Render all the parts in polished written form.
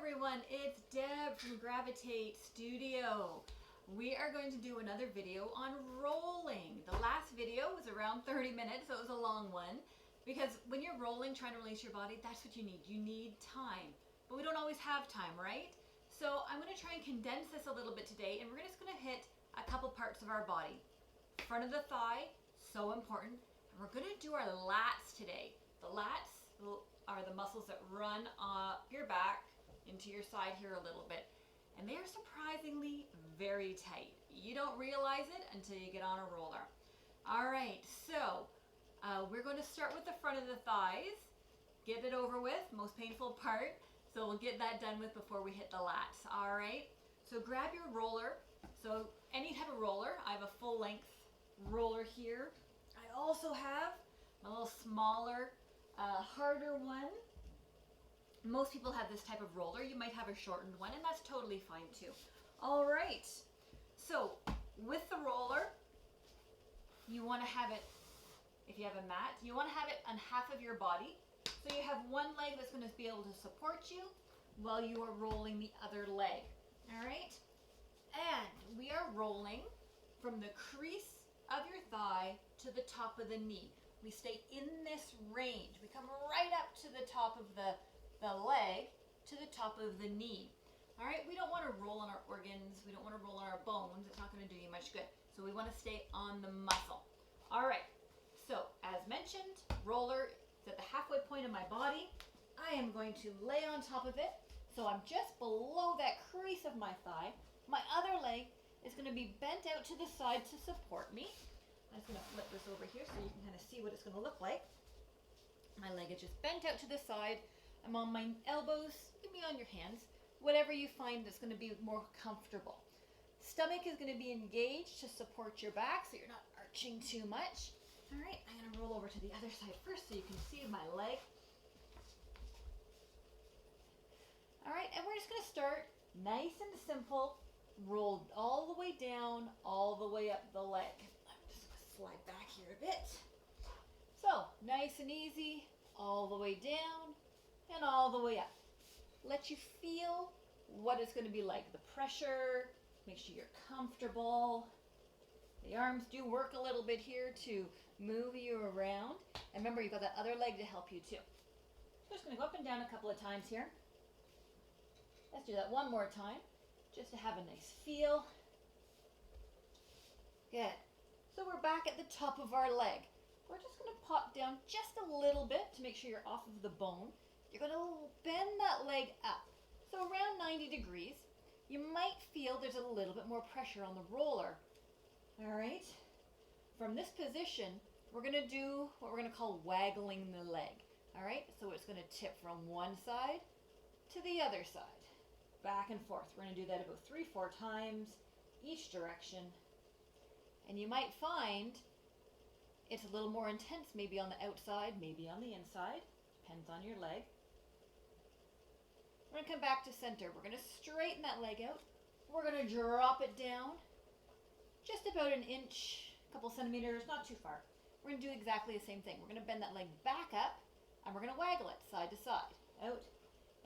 everyone, it's Deb from Gravitate Studio. We are going to do another video on rolling. The last video was around 30 minutes, so it was a long one. Because when you're rolling, trying to release your body, that's what you need. You need time. But we don't always have time, right? So I'm going to try and condense this a little bit today, and we're just going to hit a couple parts of our body. Front of the thigh, so important. And we're going to do our lats today. The lats are the muscles that run up your back into your side here a little bit. And they are surprisingly very tight. You don't realize it until you get on a roller. All right, so we're going to start with the front of the thighs. Get it over with, most painful part. So we'll get that done with before we hit the lats. All right, so grab your roller. So any type of roller. I have a full length roller here. I also have a little smaller, harder one. Most people have this type of roller. You might have a shortened one, and that's totally fine too. All right, so with the roller, you want to have it, if you have a mat, you want to have it on half of your body. So you have one leg that's going to be able to support you while you are rolling the other leg. All right, and we are rolling from the crease of your thigh to the top of the knee. We stay in this range. We come right up to the top of the leg to the top of the knee. All right, we don't want to roll on our organs. We don't want to roll on our bones. It's not going to do you much good. So we want to stay on the muscle. All right, so as mentioned, roller is at the halfway point of my body. I am going to lay on top of it. So I'm just below that crease of my thigh. My other leg is going to be bent out to the side to support me. I'm just going to flip this over here so you can kind of see what it's going to look like. My leg is just bent out to the side. I'm on my elbows. You can be on your hands. Whatever you find that's going to be more comfortable. Stomach is going to be engaged to support your back so you're not arching too much. All right, I'm going to roll over to the other side first so you can see my leg. All right, and we're just going to start nice and simple. Roll all the way down, all the way up the leg. I'm just going to slide back here a bit. So, nice and easy, all the way down and all the way up. Let you feel what it's going to be like. The pressure, make sure you're comfortable. The arms do work a little bit here to move you around. And remember, you've got that other leg to help you too. So just going to go up and down a couple of times here. Let's do that one more time, just to have a nice feel. Good. So we're back at the top of our leg. We're just going to pop down just a little bit to make sure you're off of the bone. You're going to bend that leg up. So around 90 degrees. You might feel there's a little bit more pressure on the roller. All right. From this position, we're going to do what we're going to call waggling the leg. All right. So it's going to tip from one side to the other side. Back and forth. We're going to do that about 3-4 times each direction. And you might find it's a little more intense maybe on the outside, maybe on the inside. Depends on your leg. We're going to come back to center. We're going to straighten that leg out. We're going to drop it down just about an inch, a couple centimeters, not too far. We're going to do exactly the same thing. We're going to bend that leg back up, and we're going to waggle it side to side, out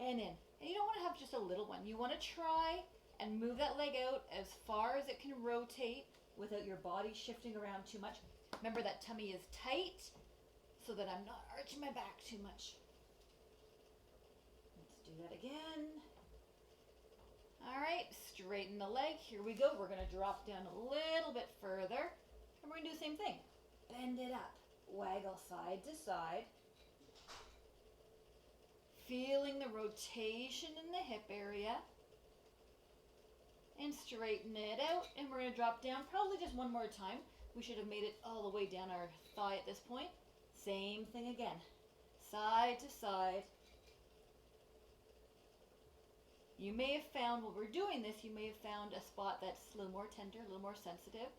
and in. And you don't want to have just a little one. You want to try and move that leg out as far as it can rotate without your body shifting around too much. Remember, that tummy is tight so that I'm not arching my back too much. Let's do that again. All right, straighten the leg. Here we go. We're going to drop down a little bit further. And we're going to do the same thing. Bend it up. Waggle side to side. Feeling the rotation in the hip area. And straighten it out. And we're going to drop down probably just one more time. We should have made it all the way down our thigh at this point. Same thing again. Side to side. You may have found, while we're doing this, you may have found a spot that's a little more tender, a little more sensitive.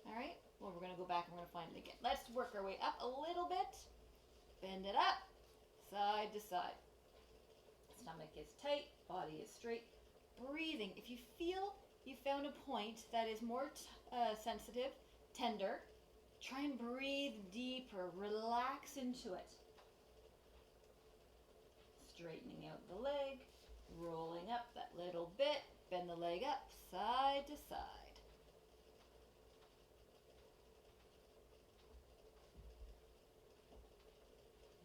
All right? Well, we're going to go back and we're going to find it again. Let's work our way up a little bit. Bend it up. Side to side. Stomach is tight. Body is straight. Breathing. If you feel you found a point that is more sensitive, tender, try and breathe deeper. Relax into it. Straightening out the leg. rolling up that little bit, bend the leg up, side to side.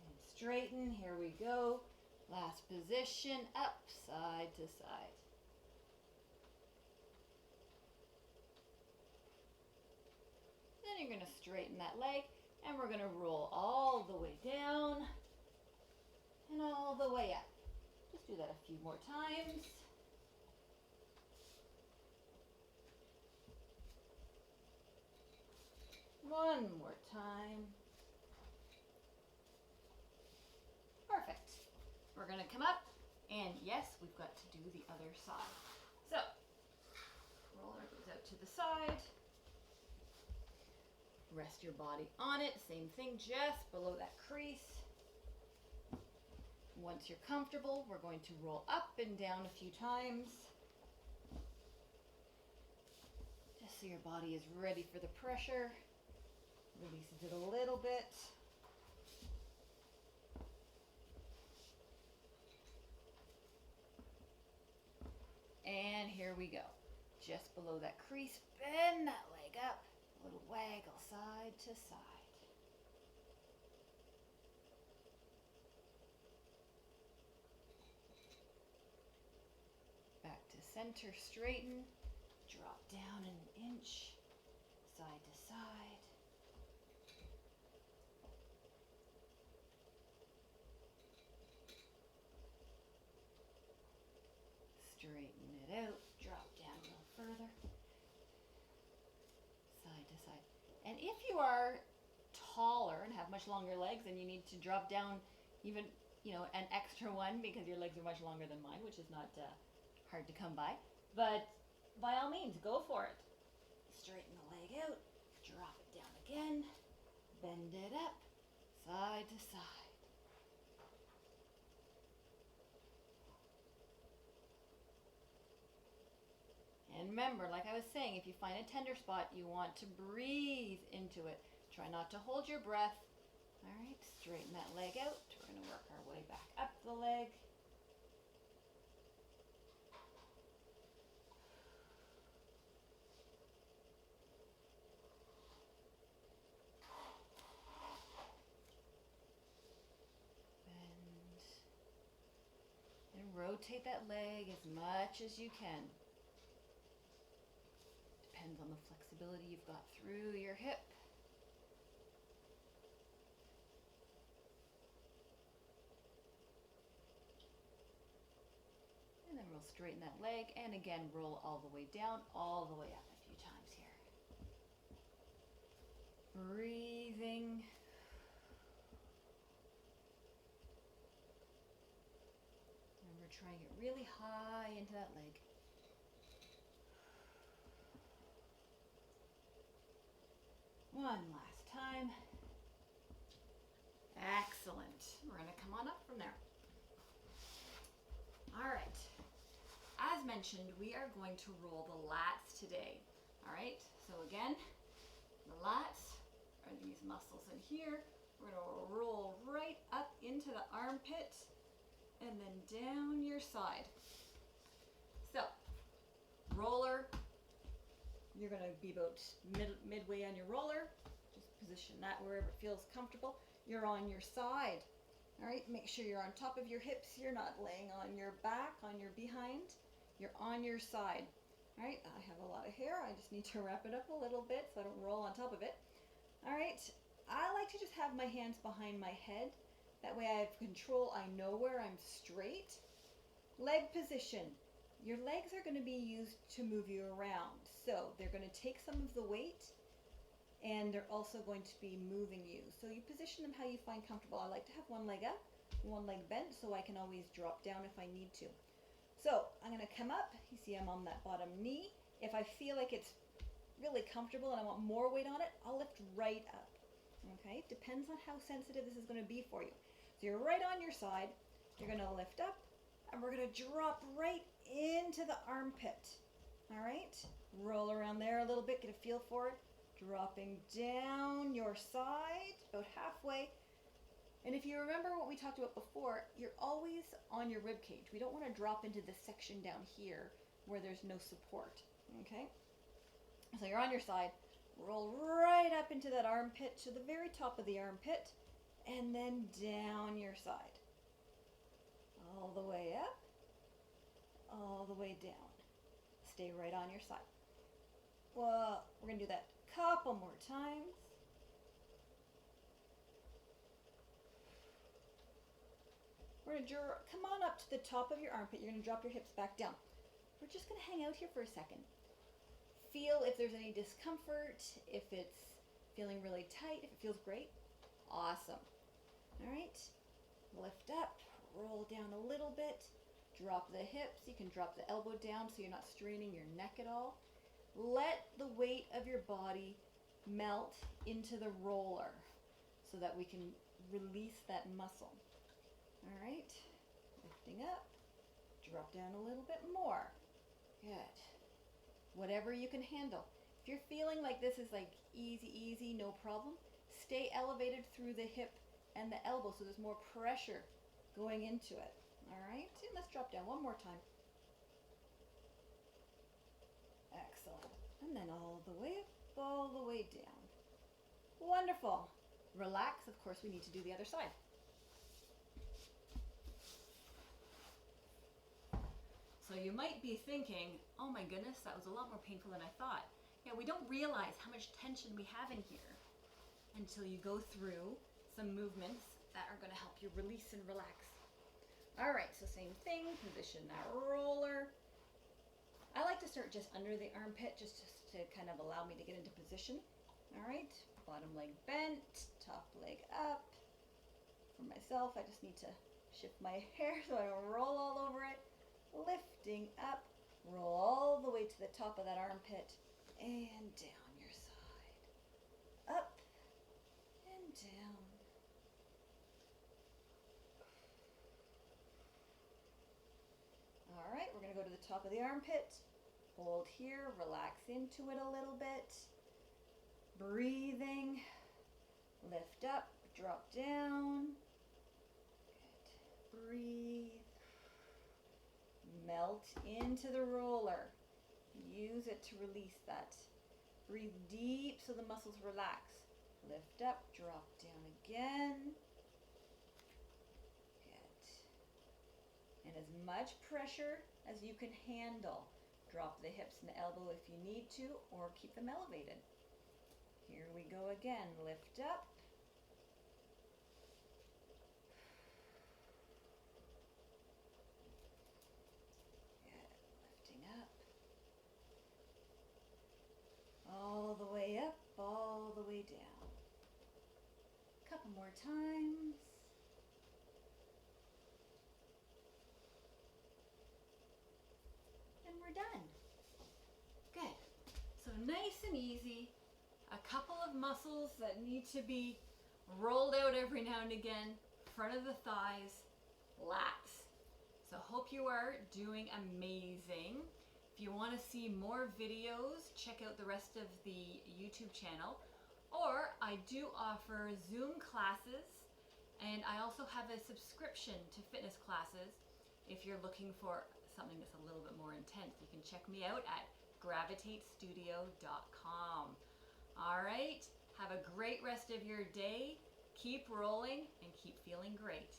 And straighten, here we go. Last position, up, side to side. Then you're going to straighten that leg, and we're going to roll all the way down and all the way up. Just do that a few more times. One more time. Perfect. We're going to come up, and yes, we've got to do the other side. So, roller goes out to the side. Rest your body on it. Same thing, just below that crease. Once you're comfortable, we're going to roll up and down a few times. Just so your body is ready for the pressure. Releases it a little bit. And here we go. Just below that crease, bend that leg up. A little waggle side to side. Back to center, straighten. Drop down an inch, side to side. Straighten it out, drop down a little further, side to side. And if you are taller and have much longer legs and you need to drop down even, an extra one because your legs are much longer than mine, which is not hard to come by, but by all means, go for it. Straighten the leg out, drop it down again, bend it up, side to side. And remember, like I was saying, if you find a tender spot, you want to breathe into it. Try not to hold your breath. All right, straighten that leg out. We're going to work our way back up the leg. Bend. And rotate that leg as much as you can. Depends on the flexibility you've got through your hip. And then we'll straighten that leg and again roll all the way down, all the way up a few times here. Breathing. Remember, trying to get really high into that leg. One last time. Excellent. We're going to come on up from there. All right. As mentioned, we are going to roll the lats today. All right. So again, the lats are these muscles in here. We're going to roll right up into the armpit and then down your side. So, roller. You're going to be about midway on your roller. Just position that wherever it feels comfortable. You're on your side. All right, make sure you're on top of your hips. You're not laying on your back, on your behind. You're on your side. All right, I have a lot of hair. I just need to wrap it up a little bit so I don't roll on top of it. All right, I like to just have my hands behind my head. That way I have control. I know where I'm straight. Leg position. Your legs are going to be used to move you around. So they're going to take some of the weight and they're also going to be moving you. So you position them how you find comfortable. I like to have one leg up, one leg bent so I can always drop down if I need to. So I'm going to come up. You see I'm on that bottom knee. If I feel like it's really comfortable and I want more weight on it, I'll lift right up. Okay, depends on how sensitive this is going to be for you. So you're right on your side. You're going to lift up and we're going to drop right into the armpit. All right, roll around there a little bit, get a feel for it. Dropping down your side, about halfway, And if you remember what we talked about before, you're always on your rib cage. We don't want to drop into this section down here where there's no support, okay? So you're on your side, roll right up into that armpit to the very top of the armpit, and then down your side. All the way up, all the way down. Stay right on your side. Well, we're going to do that a couple more times. We're going to come on up to the top of your armpit. You're going to drop your hips back down. We're just going to hang out here for a second. Feel if there's any discomfort, if it's feeling really tight, if it feels great. Awesome. All right. Lift up, roll down a little bit, drop the hips. You can drop the elbow down so you're not straining your neck at all. Let the weight of your body melt into the roller so that we can release that muscle. All right, lifting up, drop down a little bit more. Good. Whatever you can handle. If you're feeling like this is like easy, no problem, stay elevated through the hip and the elbow so there's more pressure going into it. All right, and let's drop down one more time. Excellent. And then all the way up, all the way down. Wonderful. Relax. Of course, we need to do the other side. So you might be thinking, oh my goodness, that was a lot more painful than I thought. Yeah, we don't realize how much tension we have in here until you go through some movements that are going to help you release and relax. All right, so same thing, position that roller. I like to start just under the armpit just to kind of allow me to get into position. All right, bottom leg bent, top leg up. For myself, I just need to shift my hair so I don't roll all over it. Lifting up, roll all the way to the top of that armpit and down your side. Up and down. All right, we're going to go to the top of the armpit. Hold here, relax into it a little bit. Breathing. Lift up, drop down. Good. Breathe. Melt into the roller. Use it to release that. Breathe deep so the muscles relax. Lift up, drop down again. Good. And as much pressure as you can handle. Drop the hips and the elbow if you need to, or keep them elevated. Here we go again. Lift up. All the way up, all the way down. Couple more times. And we're done. Good. So nice and easy. A couple of muscles that need to be rolled out every now and again. Front of the thighs, lats. So hope you are doing amazing. If you want to see more videos, check out the rest of the YouTube channel. Or I do offer Zoom classes, and I also have a subscription to fitness classes. If you're looking for something that's a little bit more intense, you can check me out at gravitatestudio.com. All right, have a great rest of your day. Keep rolling and keep feeling great.